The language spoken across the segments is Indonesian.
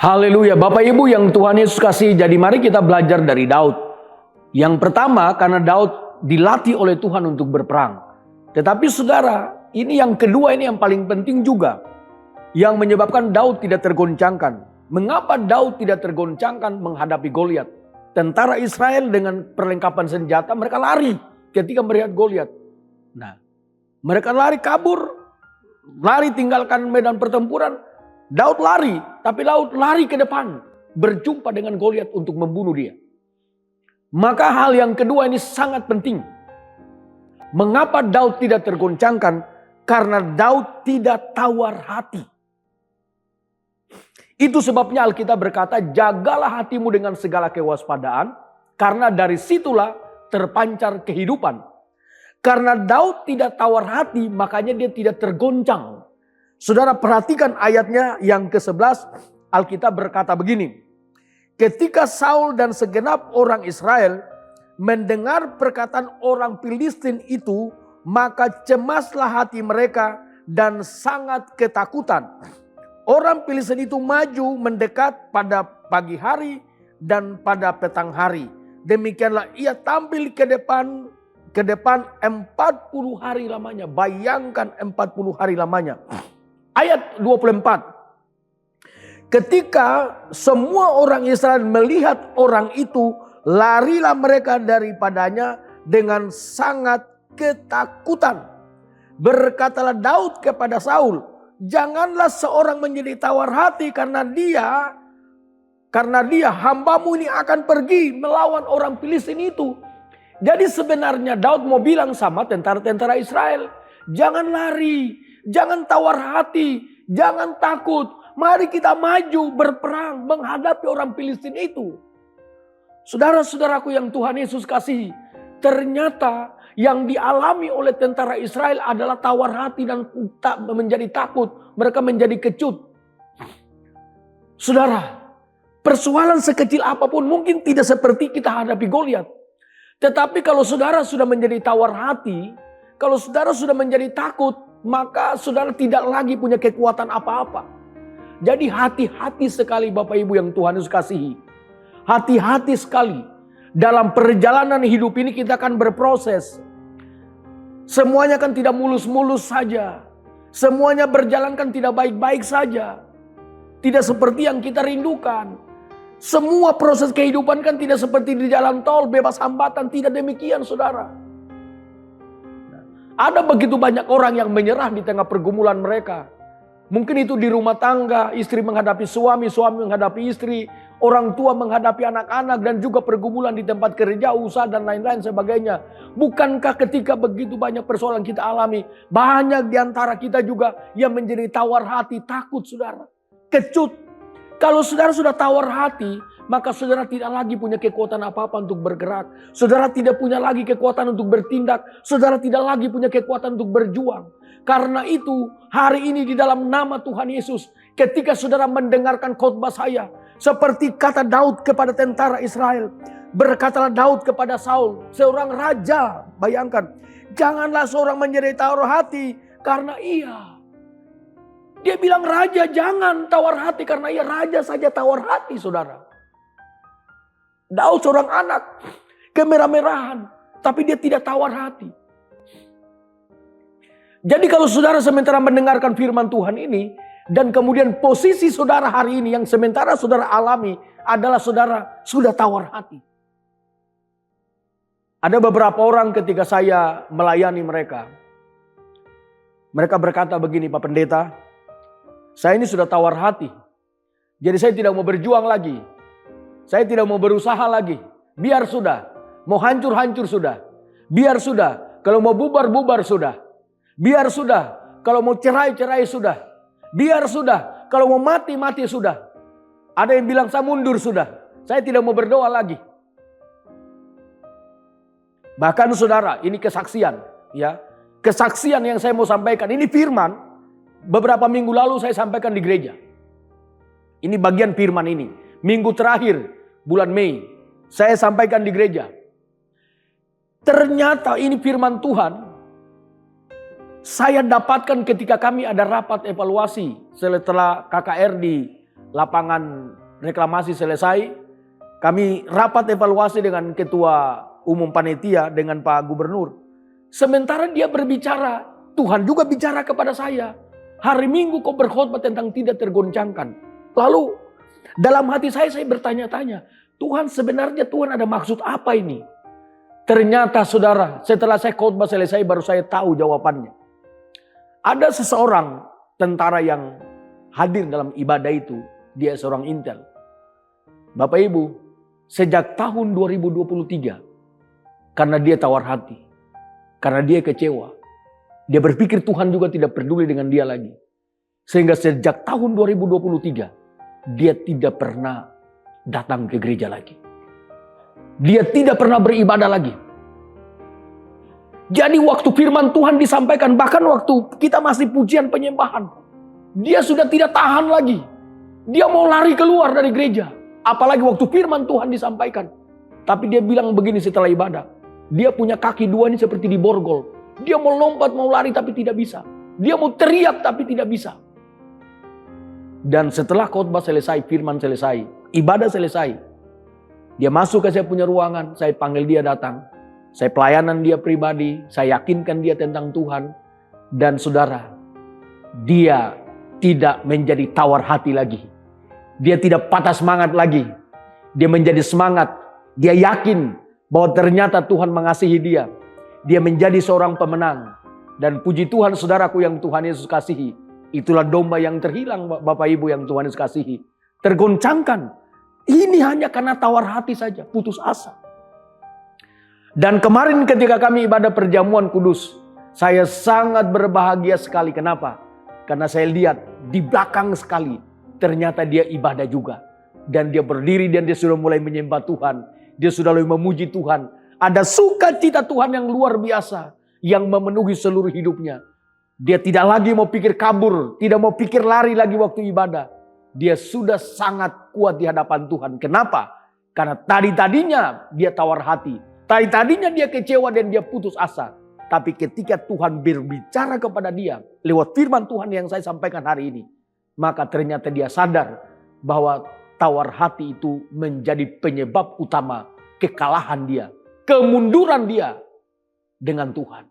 Haleluya, Bapak Ibu yang Tuhan Yesus kasih. Jadi mari kita belajar dari Daud. Yang pertama, karena Daud dilatih oleh Tuhan untuk berperang. Tetapi saudara, ini yang kedua, ini yang paling penting juga. Yang menyebabkan Daud tidak tergoncangkan. Mengapa Daud tidak tergoncangkan menghadapi Goliat? Tentara Israel dengan perlengkapan senjata, mereka lari ketika melihat Goliat. Nah, mereka lari kabur, lari tinggalkan medan pertempuran. Daud lari, tapi Daud lari ke depan, berjumpa dengan Goliat untuk membunuh dia. Maka hal yang kedua ini sangat penting. Mengapa Daud tidak tergoncangkan? Karena Daud tidak tawar hati. Itu sebabnya Alkitab berkata, jagalah hatimu dengan segala kewaspadaan, karena dari situlah terpancar kehidupan. Karena Daud tidak tawar hati, makanya dia tidak tergoncang. Saudara perhatikan ayatnya yang ke-11, Alkitab berkata begini. Ketika Saul dan segenap orang Israel mendengar perkataan orang Filistin itu, maka cemaslah hati mereka dan sangat ketakutan. Orang Filistin itu maju mendekat pada pagi hari dan pada petang hari. Demikianlah ia tampil ke depan 40 hari lamanya. Bayangkan 40 hari lamanya. Ayat 24. Ketika semua orang Israel melihat orang itu, larilah mereka daripadanya dengan sangat ketakutan. Berkatalah Daud kepada Saul, janganlah seorang menjadi tawar hati karena dia hambamu ini akan pergi melawan orang Filistin itu. Jadi sebenarnya Daud mau bilang sama tentara-tentara Israel, jangan lari, jangan tawar hati, jangan takut. Mari kita maju berperang menghadapi orang Filistin itu. Saudara-saudaraku yang Tuhan Yesus kasihi, ternyata yang dialami oleh tentara Israel adalah tawar hati dan menjadi takut. Mereka menjadi kecut. Saudara, persoalan sekecil apapun mungkin tidak seperti kita hadapi Goliat. Tetapi kalau saudara sudah menjadi tawar hati, kalau saudara sudah menjadi takut, maka saudara tidak lagi punya kekuatan apa-apa. Jadi hati-hati sekali Bapak Ibu yang Tuhan Yesus kasihi. Hati-hati sekali. Dalam perjalanan hidup ini kita akan berproses. Semuanya kan tidak mulus-mulus saja. Semuanya berjalan kan tidak baik-baik saja. Tidak seperti yang kita rindukan. Semua proses kehidupan kan tidak seperti di jalan tol, bebas hambatan. Tidak demikian saudara. Ada begitu banyak orang yang menyerah di tengah pergumulan mereka. Mungkin itu di rumah tangga, istri menghadapi suami, suami menghadapi istri, orang tua menghadapi anak-anak, dan juga pergumulan di tempat kerja, usaha, dan lain-lain sebagainya. Bukankah ketika begitu banyak persoalan kita alami, banyak di antara kita juga yang menjadi tawar hati, takut saudara, kecut. Kalau saudara sudah tawar hati, maka saudara tidak lagi punya kekuatan apa-apa untuk bergerak. Saudara tidak punya lagi kekuatan untuk bertindak. Saudara tidak lagi punya kekuatan untuk berjuang. Karena itu hari ini di dalam nama Tuhan Yesus, ketika saudara mendengarkan khotbah saya, seperti kata Daud kepada tentara Israel, berkatalah Daud kepada Saul, seorang raja, bayangkan, janganlah seorang menjadi tawar hati karena dia bilang raja jangan tawar hati karena ia raja saja tawar hati saudara. Daud seorang anak kemerah-merahan, tapi dia tidak tawar hati. Jadi kalau saudara sementara mendengarkan firman Tuhan ini, dan kemudian posisi saudara hari ini yang sementara saudara alami adalah saudara sudah tawar hati. Ada beberapa orang ketika saya melayani mereka. Mereka berkata begini, Pak Pendeta, saya ini sudah tawar hati. Jadi saya tidak mau berjuang lagi. Saya tidak mau berusaha lagi. Biar sudah. Mau hancur-hancur sudah. Biar sudah. Kalau mau bubar-bubar sudah. Biar sudah. Kalau mau cerai-cerai sudah. Biar sudah. Kalau mau mati-mati sudah. Ada yang bilang saya mundur sudah. Saya tidak mau berdoa lagi. Bahkan saudara, ini kesaksian. Ya, kesaksian yang saya mau sampaikan. Ini firman. Beberapa minggu lalu saya sampaikan di gereja. Ini bagian firman ini. Minggu terakhir bulan Mei. Saya sampaikan di gereja. Ternyata ini firman Tuhan. Saya dapatkan ketika kami ada rapat evaluasi setelah KKR di lapangan reklamasi selesai, kami rapat evaluasi dengan Ketua Umum Panitia dengan Pak Gubernur. Sementara dia berbicara, Tuhan juga bicara kepada saya. Hari Minggu kau berkhotbah tentang tidak tergoncangkan. Lalu dalam hati saya bertanya-tanya, Tuhan sebenarnya Tuhan ada maksud apa ini? Ternyata saudara, setelah saya khotbah selesai baru saya tahu jawabannya. Ada seseorang tentara yang hadir dalam ibadah itu, dia seorang intel. Bapak Ibu, sejak tahun 2023, karena dia tawar hati, karena dia kecewa, dia berpikir Tuhan juga tidak peduli dengan dia lagi. Sehingga sejak tahun 2023, dia tidak pernah datang ke gereja lagi. Dia tidak pernah beribadah lagi. Jadi waktu firman Tuhan disampaikan, bahkan waktu kita masih pujian penyembahan, dia sudah tidak tahan lagi. Dia mau lari keluar dari gereja. Apalagi waktu firman Tuhan disampaikan. Tapi dia bilang begini setelah ibadah. Dia punya kaki dua ini seperti diborgol. Dia mau lompat, mau lari tapi tidak bisa. Dia mau teriak tapi tidak bisa. Dan setelah khotbah selesai, firman selesai, ibadah selesai, dia masuk ke saya punya ruangan, saya panggil dia datang. Saya pelayanan dia pribadi, saya yakinkan dia tentang Tuhan. Dan saudara, dia tidak menjadi tawar hati lagi. Dia tidak patah semangat lagi. Dia menjadi semangat. Dia yakin bahwa ternyata Tuhan mengasihi dia. Dia menjadi seorang pemenang. Dan puji Tuhan saudaraku yang Tuhan Yesus kasihi. Itulah domba yang terhilang Bapak Ibu yang Tuhan Yesus kasihi. Tergoncangkan. Ini hanya karena tawar hati saja. Putus asa. Dan kemarin ketika kami ibadah perjamuan kudus. Saya sangat berbahagia sekali. Kenapa? Karena saya lihat di belakang sekali. Ternyata dia ibadah juga. Dan dia berdiri dan dia sudah mulai menyembah Tuhan. Dia sudah mulai memuji Tuhan. Ada sukacita Tuhan yang luar biasa yang memenuhi seluruh hidupnya. Dia tidak lagi mau pikir kabur, tidak mau pikir lari lagi waktu ibadah. Dia sudah sangat kuat di hadapan Tuhan. Kenapa? Karena tadinya dia tawar hati. Tadinya dia kecewa dan dia putus asa. Tapi ketika Tuhan berbicara kepada dia lewat firman Tuhan yang saya sampaikan hari ini, maka ternyata dia sadar bahwa tawar hati itu menjadi penyebab utama kekalahan dia. Kemunduran dia dengan Tuhan.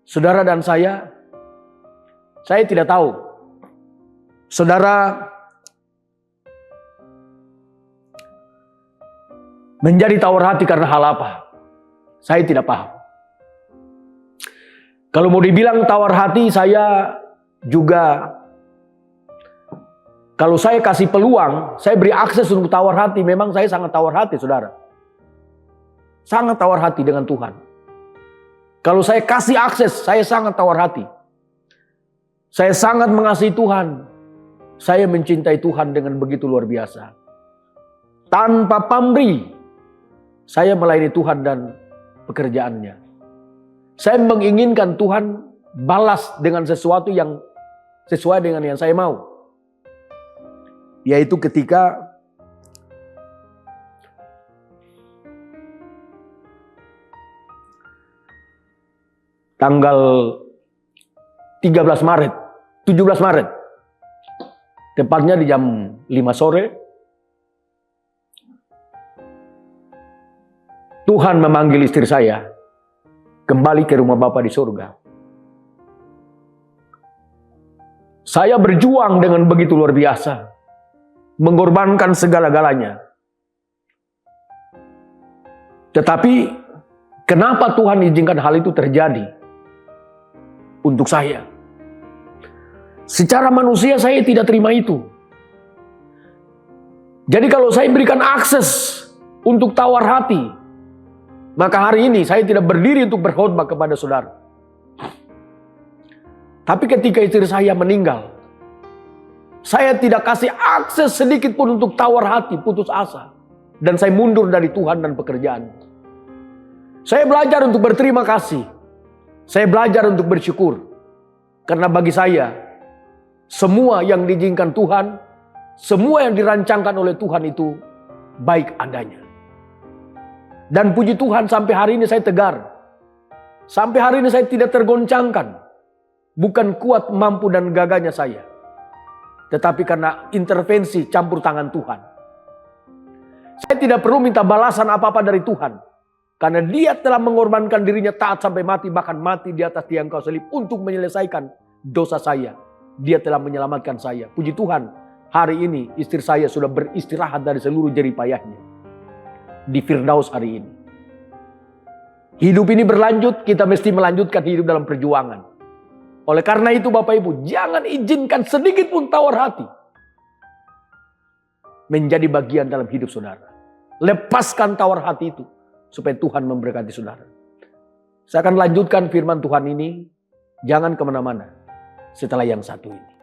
Saudara dan saya tidak tahu. Saudara menjadi tawar hati karena hal apa? Saya tidak paham. Kalau mau dibilang tawar hati, saya juga, kalau saya kasih peluang, saya beri akses untuk tawar hati, memang saya sangat tawar hati, saudara. Sangat tawar hati dengan Tuhan. Kalau saya kasih akses, saya sangat tawar hati. Saya sangat mengasihi Tuhan. Saya mencintai Tuhan dengan begitu luar biasa. Tanpa pamrih, saya melayani Tuhan dan pekerjaannya. Saya menginginkan Tuhan balas dengan sesuatu yang sesuai dengan yang saya mau. Yaitu ketika tanggal 17 Maret, tepatnya di jam 5 sore, Tuhan memanggil istri saya kembali ke rumah Bapa di surga. Saya berjuang dengan begitu luar biasa, mengorbankan segala-galanya. Tetapi kenapa Tuhan izinkan hal itu terjadi untuk saya? Secara manusia saya tidak terima itu. Jadi kalau saya berikan akses untuk tawar hati, maka hari ini saya tidak berdiri untuk berkhotbah kepada saudara. Tapi ketika istri saya meninggal, saya tidak kasih akses sedikit pun untuk tawar hati, putus asa. Dan saya mundur dari Tuhan dan pekerjaan. Saya belajar untuk berterima kasih. Saya belajar untuk bersyukur. Karena bagi saya, semua yang diizinkan Tuhan, semua yang dirancangkan oleh Tuhan itu baik adanya. Dan puji Tuhan sampai hari ini saya tegar. Sampai hari ini saya tidak tergoncangkan. Bukan kuat, mampu dan gagahnya saya. Tetapi karena intervensi campur tangan Tuhan. Saya tidak perlu minta balasan apa-apa dari Tuhan. Karena dia telah mengorbankan dirinya taat sampai mati. Bahkan mati di atas tiang kayu salib untuk menyelesaikan dosa saya. Dia telah menyelamatkan saya. Puji Tuhan, hari ini istri saya sudah beristirahat dari seluruh jerih payahnya. Di Firdaus hari ini. Hidup ini berlanjut, kita mesti melanjutkan hidup dalam perjuangan. Oleh karena itu Bapak Ibu, jangan izinkan sedikit pun tawar hati menjadi bagian dalam hidup saudara. Lepaskan tawar hati itu supaya Tuhan memberkati saudara. Saya akan lanjutkan firman Tuhan ini. Jangan kemana-mana setelah yang satu ini.